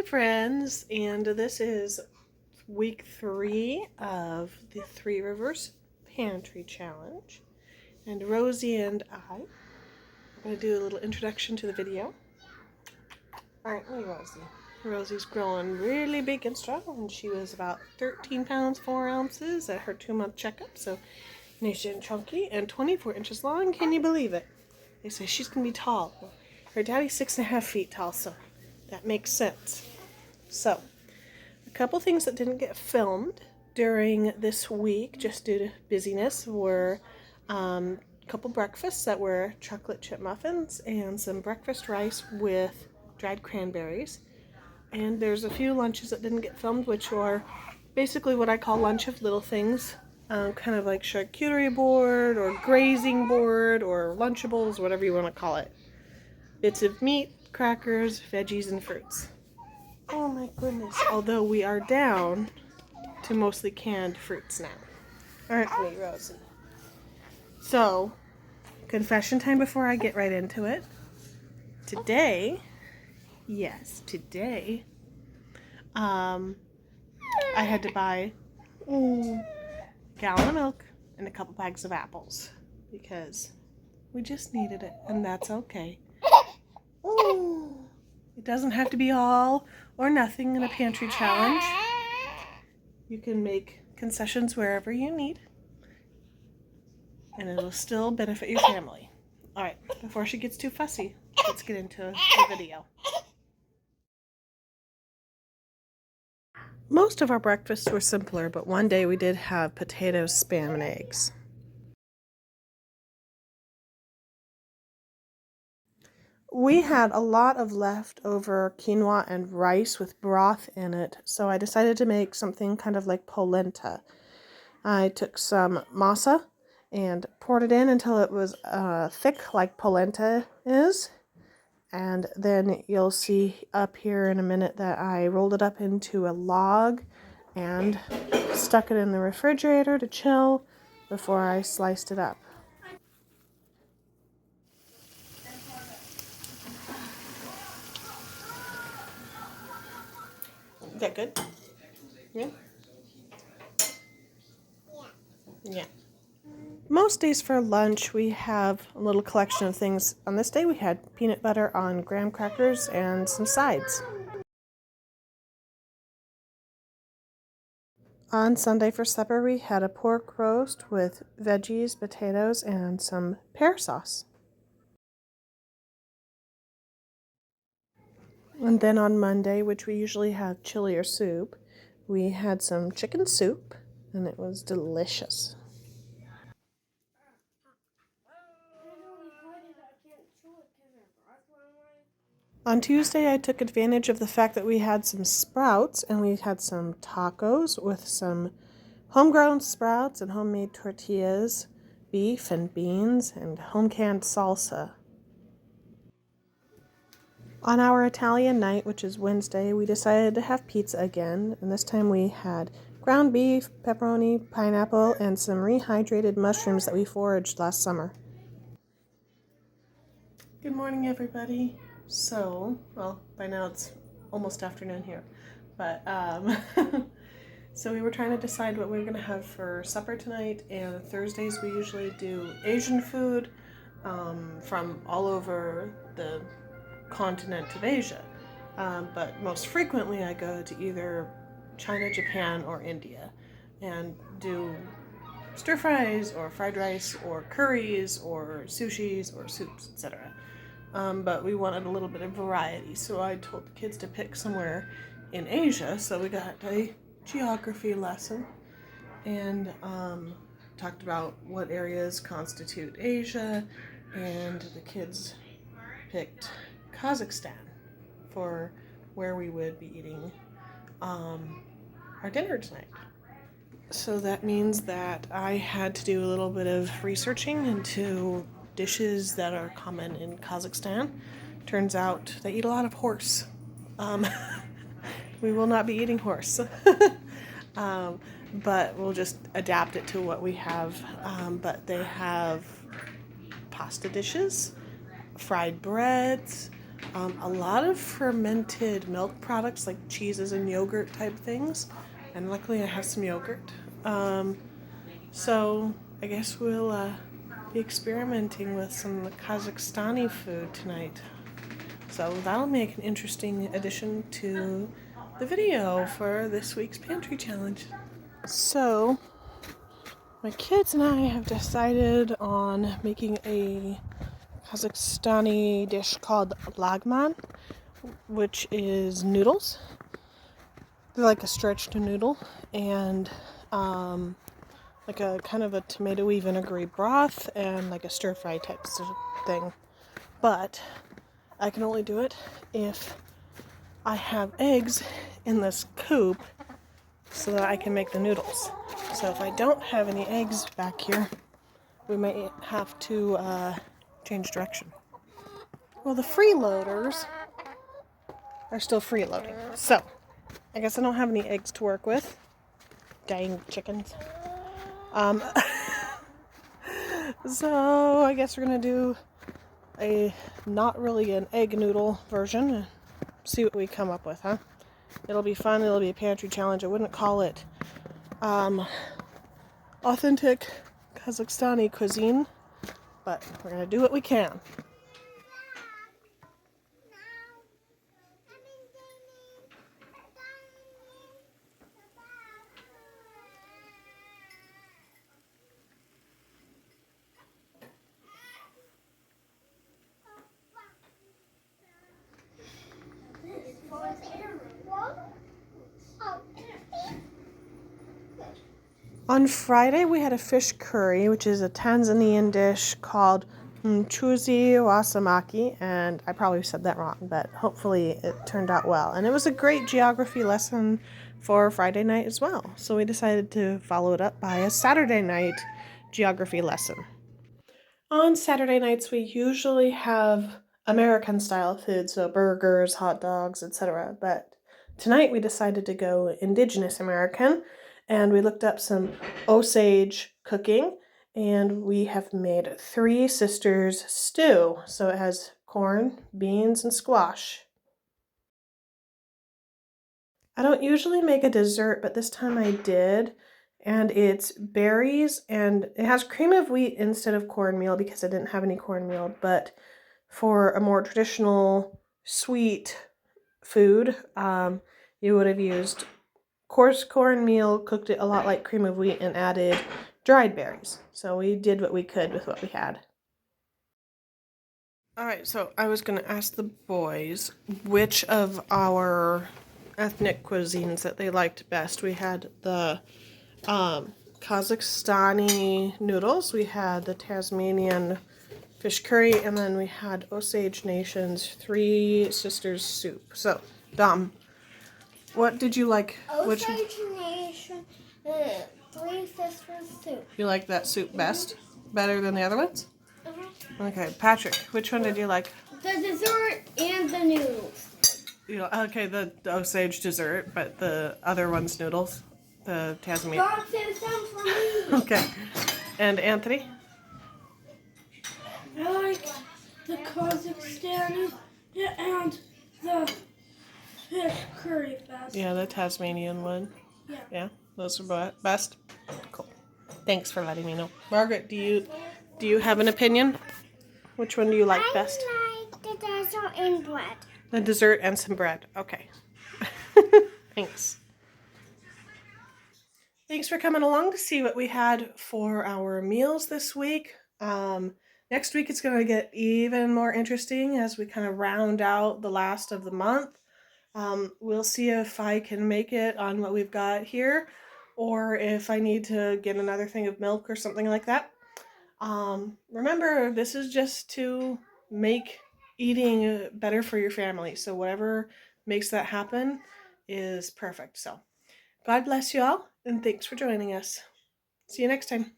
Hi friends, and this is week 3 of the Three Rivers Pantry Challenge. And Rosie and I are going to do a little introduction to the video. Aren't we, Rosie? Rosie's growing really big and strong, and she was about 13 pounds 4 ounces at her 2-month checkup, so nice and chunky and 24 inches long. Can you believe it? They say she's going to be tall. Well, her daddy's 6.5 feet tall, so that makes sense. So, a couple things that didn't get filmed during this week, just due to busyness, were a couple breakfasts that were chocolate chip muffins and some breakfast rice with dried cranberries. And there's a few lunches that didn't get filmed, which are basically what I call lunch of little things, kind of like charcuterie board or grazing board or Lunchables, whatever you want to call it. Bits of meat, crackers, veggies, and fruits. Oh my goodness, although we are down to mostly canned fruits now. Aren't we, Rosie? So, confession time before I get right into it. Today, I had to buy a gallon of milk and a couple bags of apples because we just needed it, and that's okay. It doesn't have to be all or nothing in a pantry challenge. You can make concessions wherever you need, and it'll still benefit your family. All right, before she gets too fussy, let's get into the video. Most of our breakfasts were simpler, but one day we did have potatoes, spam, and eggs. We had a lot of leftover quinoa and rice with broth in it, so I decided to make something kind of like polenta. I took some masa and poured it in until it was thick like polenta is. And then you'll see up here in a minute that I rolled it up into a log and stuck it in the refrigerator to chill before I sliced it up. Is that good? Yeah? Yeah. Most days for lunch we have a little collection of things. On this day we had peanut butter on graham crackers and some sides. On Sunday for supper we had a pork roast with veggies, potatoes, and some pear sauce. And then on Monday, which we usually have chili or soup, we had some chicken soup, and it was delicious. On Tuesday, I took advantage of the fact that we had some sprouts, and we had some tacos with some homegrown sprouts and homemade tortillas, beef and beans, and home-canned salsa. On our Italian night, which is Wednesday, we decided to have pizza again, and this time we had ground beef, pepperoni, pineapple, and some rehydrated mushrooms that we foraged last summer. Good morning, everybody. So, well, by now it's almost afternoon here, but so we were trying to decide what we were going to have for supper tonight, and Thursdays we usually do Asian food from all over the continent of Asia, but most frequently I go to either China, Japan, or India and do stir fries or fried rice or curries or sushis or soups, etc. But we wanted a little bit of variety, so I told the kids to pick somewhere in Asia, so we got a geography lesson and talked about what areas constitute Asia, and the kids picked Kazakhstan for where we would be eating our dinner tonight. So that means that I had to do a little bit of researching into dishes that are common in Kazakhstan. Turns out they eat a lot of horse. We will not be eating horse, but we'll just adapt it to what we have. But they have pasta dishes, fried breads, a lot of fermented milk products like cheeses and yogurt type things. And luckily I have some yogurt. So I guess we'll be experimenting with some Kazakhstani food tonight. So that'll make an interesting addition to the video for this week's pantry challenge. So my kids and I have decided on making a Kazakhstani dish called lagman, which is noodles. They're like a stretched noodle and like a kind of a tomatoey vinegary broth and like a stir fry type thing. But I can only do it if I have eggs in this coop so that I can make the noodles. So if I don't have any eggs back here, we might have to change direction. Well, the freeloaders are still freeloading. So I guess I don't have any eggs to work with. Dang chickens. So I guess we're gonna do a not really an egg noodle version and see what we come up with, huh? It'll be fun. It'll be a pantry challenge. I wouldn't call it authentic Kazakhstani cuisine, but we're gonna do what we can. On Friday, we had a fish curry, which is a Tanzanian dish called mchuzi wa samaki, and I probably said that wrong, but hopefully it turned out well. And it was a great geography lesson for Friday night as well, so we decided to follow it up by a Saturday night geography lesson. On Saturday nights, we usually have American-style food, so burgers, hot dogs, etc., but tonight we decided to go indigenous American, and we looked up some Osage cooking, and we have made Three Sisters stew. So it has corn, beans, and squash. I don't usually make a dessert, but this time I did, and it's berries, and it has cream of wheat instead of cornmeal because I didn't have any cornmeal, but for a more traditional sweet food, you would have used coarse cornmeal, cooked it a lot like cream of wheat, and added dried berries. So we did what we could with what we had. Alright, so I was going to ask the boys which of our ethnic cuisines that they liked best. We had the Kazakhstani noodles, we had the Tasmanian fish curry, and then we had Osage Nation's Three Sisters soup. So, Dom, what did you like? Osage Nation, Three Sisters soup. You like that soup best? Better than the other ones? Okay, Patrick, which one did you like? The dessert and the noodles. Okay, the Osage dessert, but the other one's noodles? The Tasmanian. God sent some for me. Okay. And Anthony? I like the Kazakhstani and the fish curry best. Yeah, the Tasmanian one. Yeah. Yeah, those are best? Cool. Thanks for letting me know. Margaret, do you have an opinion? Which one do you like best? I like the dessert and bread. The dessert and some bread. Okay. Thanks. Thanks for coming along to see what we had for our meals this week. Next week it's going to get even more interesting as we kind of round out the last of the month. We'll see if I can make it on what we've got here, or if I need to get another thing of milk or something like that. Remember, this is just to make eating better for your family. So whatever makes that happen is perfect. So God bless you all, and thanks for joining us. See you next time.